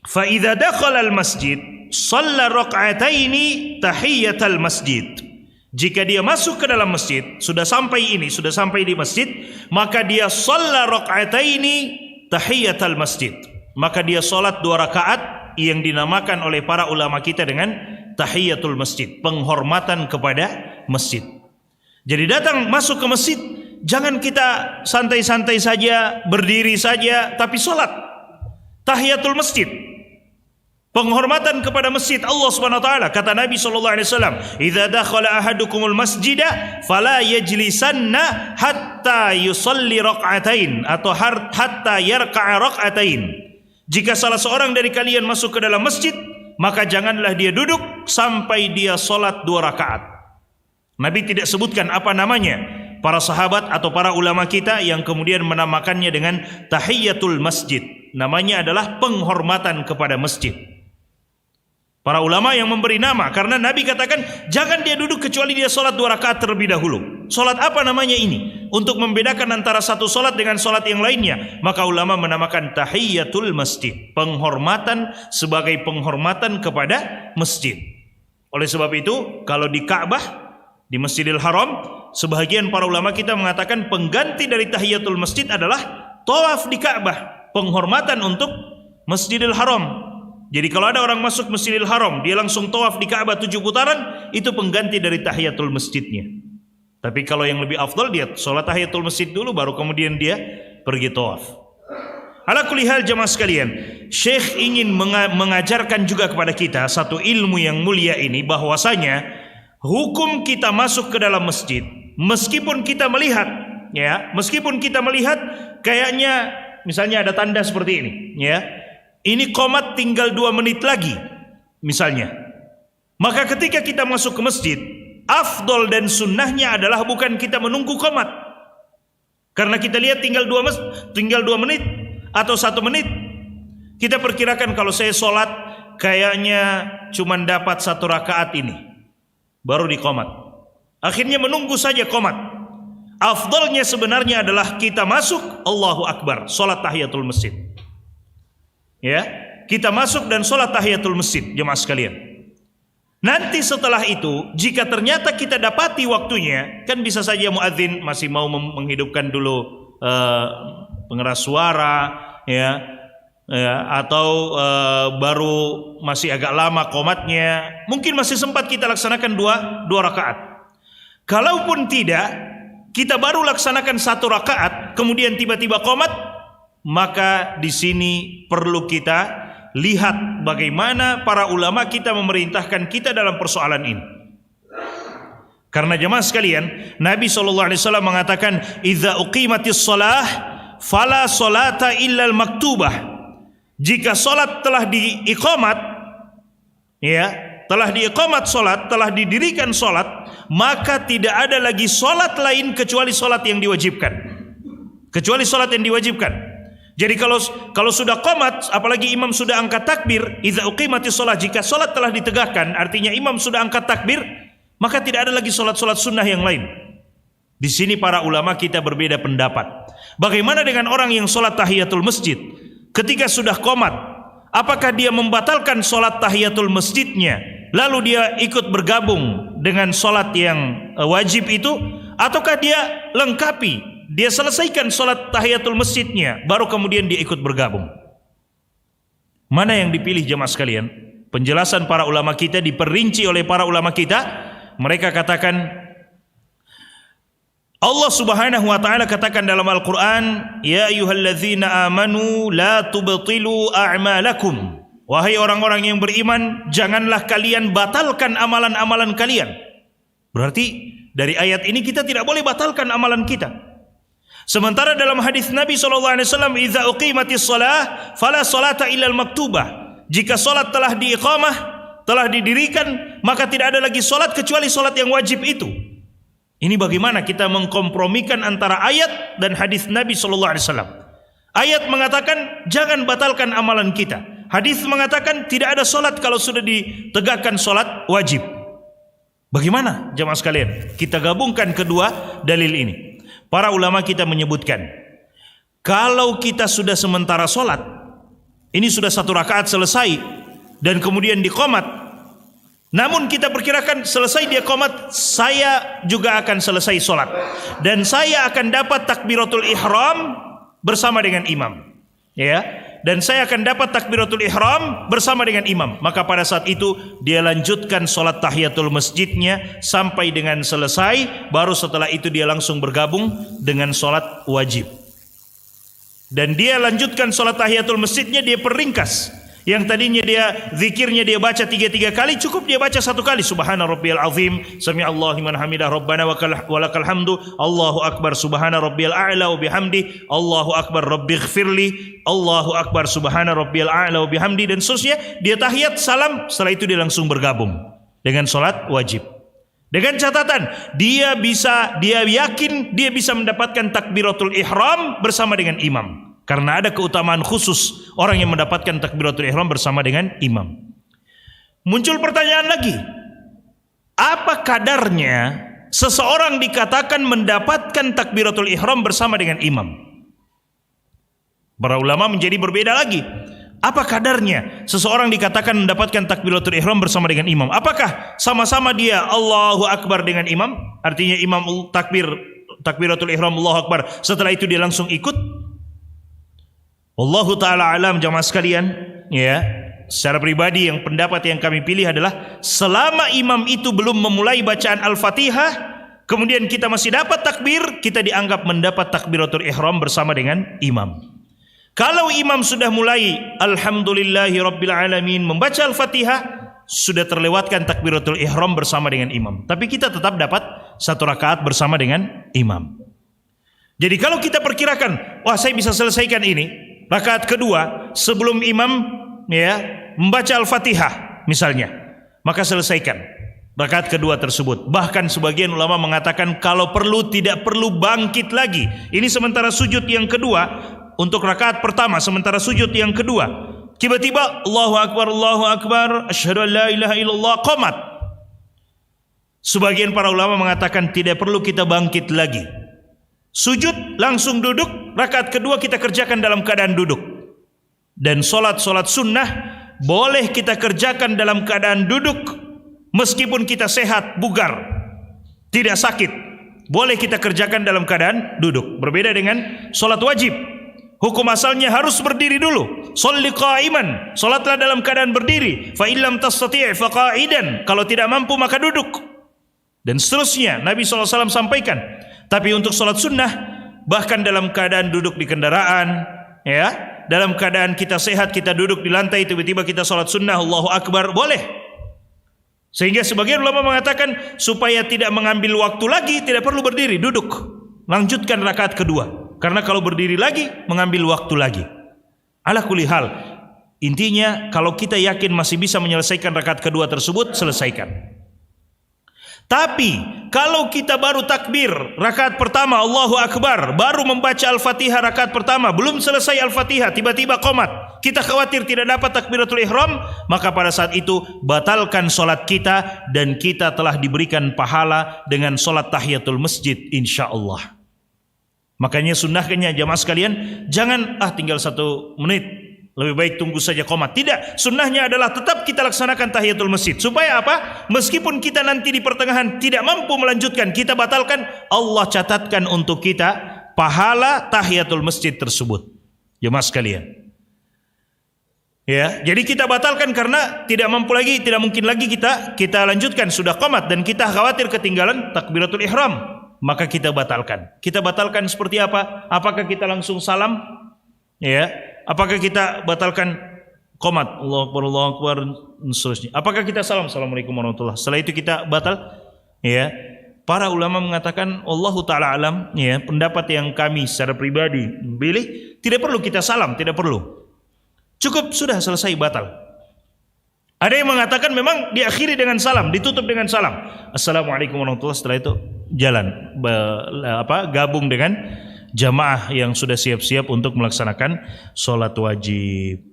Fa idza dakhala al-masjid shalla rak'ataini tahiyatal masjid. Jika dia masuk ke dalam masjid, sudah sampai di masjid, maka dia shalla rak'ataini tahiyatal masjid. Maka dia salat 2 rakaat yang dinamakan oleh para ulama kita dengan tahiyatul masjid, penghormatan kepada masjid. Jadi datang masuk ke masjid, jangan kita santai-santai saja, berdiri saja, tapi salat tahiyatul masjid, penghormatan kepada masjid Allah Subhanahu wa taala. Kata Nabi sallallahu alaihi wasallam, "Idza dakhala ahadukumul masjida fala yajlisanna hatta yusalli rak'atain atau hatta yarka'a rak'atain." Jika salah seorang dari kalian masuk ke dalam masjid, maka janganlah dia duduk sampai dia salat 2 rakaat. Nabi tidak sebutkan apa namanya. Para sahabat atau para ulama kita yang kemudian menamakannya dengan tahiyatul masjid. Namanya adalah penghormatan kepada masjid. Para ulama yang memberi nama, karena Nabi katakan jangan dia duduk kecuali dia sholat 2 rakaat terlebih dahulu. Sholat apa namanya ini? Untuk membedakan antara satu sholat dengan sholat yang lainnya, maka ulama menamakan tahiyatul masjid, penghormatan sebagai penghormatan kepada masjid. Oleh sebab itu, kalau di Ka'bah, di Masjidil Haram, sebahagian para ulama kita mengatakan pengganti dari tahiyatul masjid adalah tawaf di Ka'bah, penghormatan untuk Masjidil Haram. Jadi kalau ada orang masuk Masjidil Haram, dia langsung tawaf di Ka'bah 7 putaran, itu pengganti dari tahiyatul masjidnya. Tapi kalau yang lebih afdal, dia sholat tahiyatul masjid dulu, baru kemudian dia pergi tawaf. Ala kulli hal jemaah sekalian, Syekh ingin mengajarkan juga kepada kita satu ilmu yang mulia ini, bahwasanya hukum kita masuk ke dalam masjid, meskipun kita melihat, kayaknya misalnya ada tanda seperti ini, ini qomat tinggal 2 menit lagi, misalnya. Maka ketika kita masuk ke masjid, afdol dan sunnahnya adalah bukan kita menunggu qomat, karena kita lihat tinggal 2 menit atau 1 menit. Kita perkirakan kalau saya sholat kayaknya cuma dapat 1 rakaat ini, baru di qomat. Akhirnya menunggu saja qomat. Afdalnya sebenarnya adalah kita masuk, Allahu Akbar, sholat tahiyatul masjid. Kita masuk dan sholat tahiyatul masjid, jemaah sekalian. Nanti setelah itu, jika ternyata kita dapati waktunya, kan bisa saja muadzin masih mau menghidupkan dulu pengeras suara, atau baru masih agak lama qomatnya, mungkin masih sempat kita laksanakan 2 rakaat. Kalaupun tidak, kita baru laksanakan 1 rakaat, kemudian tiba-tiba qomat, maka di sini perlu kita lihat bagaimana para ulama kita memerintahkan kita dalam persoalan ini. Karena jemaah sekalian, Nabi SAW mengatakan, "Idza uqimatis shalah fala salata illal maktubah." Jika salat telah diiqamat, telah diiqamat salat, telah didirikan salat, maka tidak ada lagi salat lain kecuali salat yang diwajibkan. Kecuali salat yang diwajibkan. Jadi kalau sudah qomat, apalagi imam sudah angkat takbir, idza uqimatis shalah, jika salat telah ditegakkan, artinya imam sudah angkat takbir, maka tidak ada lagi salat-salat sunnah yang lain. Di sini para ulama kita berbeda pendapat. Bagaimana dengan orang yang salat tahiyatul masjid? Ketika sudah qomat, apakah dia membatalkan salat tahiyatul masjidnya, lalu dia ikut bergabung dengan salat yang wajib itu, ataukah dia lengkapi, dia selesaikan salat tahiyatul masjidnya, baru kemudian dia ikut bergabung? Mana yang dipilih jemaah sekalian? Penjelasan para ulama kita diperinci oleh para ulama kita. Mereka katakan, Allah Subhanahu wa taala katakan dalam Al-Qur'an, "Ya ayyuhalladzina amanu la tubtilu a'malakum." Wahai orang-orang yang beriman, janganlah kalian batalkan amalan-amalan kalian. Berarti dari ayat ini kita tidak boleh batalkan amalan kita. Sementara dalam hadis Nabi SAW, "Idza uqimatis shalah fala salata illal maktubah." Jika salat telah diiqamah, telah didirikan, maka tidak ada lagi salat kecuali salat yang wajib itu. Ini bagaimana kita mengkompromikan antara ayat dan hadis Nabi SAW. Ayat mengatakan jangan batalkan amalan kita. Hadis mengatakan tidak ada salat kalau sudah ditegakkan salat wajib. Bagaimana jemaah sekalian? Kita gabungkan kedua dalil ini. Para ulama kita menyebutkan, kalau kita sudah sementara sholat, Ini sudah 1 rakaat selesai dan kemudian diqomat. Namun kita perkirakan selesai dia qomat, saya juga akan selesai sholat dan saya akan dapat takbiratul ihram bersama dengan imam, ya. Dan saya akan dapat takbiratul ihram bersama dengan imam. Maka pada saat itu dia lanjutkan sholat tahiyatul masjidnya sampai dengan selesai. Baru setelah itu dia langsung bergabung dengan sholat wajib. Dan dia lanjutkan sholat tahiyatul masjidnya, dia perringkas. Yang tadinya dia zikirnya dia baca 3 kali, cukup dia baca 1 kali. Subhana rabbiyal azim, sami'allahu liman hamidah, rabbana walakal hamdu, Allahu akbar, subhana rabbiyal a'la wa bihamdi, Allahu akbar, rabbighfirli, Allahu akbar, subhana rabbiyal a'la wa bihamdi, dan seterusnya. Dia tahiyat, salam, setelah itu dia langsung bergabung dengan sholat wajib. Dengan catatan dia yakin dia bisa mendapatkan takbiratul ihram bersama dengan imam. Karena ada keutamaan khusus orang yang mendapatkan takbiratul ihram bersama dengan imam. Muncul pertanyaan lagi. Apa kadarnya seseorang dikatakan mendapatkan takbiratul ihram bersama dengan imam? Para ulama menjadi berbeda lagi. Apa kadarnya seseorang dikatakan mendapatkan takbiratul ihram bersama dengan imam? Apakah sama-sama dia Allahu akbar dengan imam? Artinya imam takbiratul ihram Allahu akbar, setelah itu dia langsung ikut? Wallahu ta'ala alam, jamaah sekalian, ya. Secara pribadi yang pendapat yang kami pilih adalah selama imam itu belum memulai bacaan Al-Fatihah, kemudian kita masih dapat takbir, kita dianggap mendapat takbiratul ihram bersama dengan imam. Kalau imam sudah mulai alhamdulillahi rabbil alamin membaca Al-Fatihah, sudah terlewatkan takbiratul ihram bersama dengan imam. Tapi kita tetap dapat 1 rakaat bersama dengan imam. Jadi kalau kita perkirakan, wah saya bisa selesaikan ini rakaat kedua sebelum imam, ya, membaca Al-Fatihah misalnya, maka selesaikan rakaat kedua tersebut. Bahkan sebagian ulama mengatakan kalau perlu tidak perlu bangkit lagi. Ini sementara sujud yang kedua untuk rakaat pertama, sementara sujud yang kedua tiba-tiba Allahu akbar, asyhadu an la ilaha illallah, qomat. Sebagian para ulama mengatakan tidak perlu kita bangkit lagi. Sujud langsung duduk, rakaat kedua kita kerjakan dalam keadaan duduk. Dan solat sunnah boleh kita kerjakan dalam keadaan duduk, meskipun kita sehat, bugar, tidak sakit, boleh kita kerjakan dalam keadaan duduk. Berbeda dengan solat wajib, hukum asalnya harus berdiri dulu. Sholli qa'iman, solatlah dalam keadaan berdiri. Fa illam tastati' fa qa'idan, kalau tidak mampu maka duduk. Dan seterusnya Nabi SAW sampaikan. Tapi untuk sholat sunnah, bahkan dalam keadaan duduk di kendaraan, ya, dalam keadaan kita sehat, kita duduk di lantai, tiba-tiba kita sholat sunnah, Allahu akbar, boleh. Sehingga sebagian ulama mengatakan supaya tidak mengambil waktu lagi, tidak perlu berdiri, duduk, lanjutkan rakaat kedua. Karena kalau berdiri lagi, mengambil waktu lagi. Ala kulli hal, intinya kalau kita yakin masih bisa menyelesaikan rakaat kedua tersebut, selesaikan. Tapi kalau kita baru takbir rakaat pertama Allahu Akbar, baru membaca Al-Fatihah rakaat pertama, belum selesai Al-Fatihah, tiba-tiba qomat, kita khawatir tidak dapat takbiratul ihram, maka pada saat itu batalkan solat kita dan kita telah diberikan pahala dengan solat tahiyatul masjid insyaallah. Makanya sunnahnya jamaah sekalian, jangan tinggal 1 menit, lebih baik tunggu saja qomat. Tidak, sunnahnya adalah tetap kita laksanakan tahiyatul masjid. Supaya apa? Meskipun kita nanti di pertengahan tidak mampu melanjutkan, kita batalkan, Allah catatkan untuk kita pahala tahiyatul masjid tersebut. Jemaah sekalian. Ya, jadi kita batalkan karena tidak mampu lagi, tidak mungkin lagi kita lanjutkan, sudah qomat dan kita khawatir ketinggalan takbiratul ihram, maka kita batalkan. Kita batalkan seperti apa? Apakah kita langsung salam? Ya, apakah kita batalkan qomat Allahu akbar seterusnya? Apakah kita salam assalamualaikum warahmatullahi wabarakatuh? Setelah itu kita batal? Ya, para ulama mengatakan Allahu taala alam, ya, pendapat yang kami secara pribadi pilih, tidak perlu kita salam, tidak perlu. Cukup sudah selesai batal. Ada yang mengatakan memang diakhiri dengan salam, ditutup dengan salam. Assalamualaikum warahmatullahi wabarakatuh. Setelah itu jalan gabung dengan jamaah yang sudah siap-siap untuk melaksanakan sholat wajib.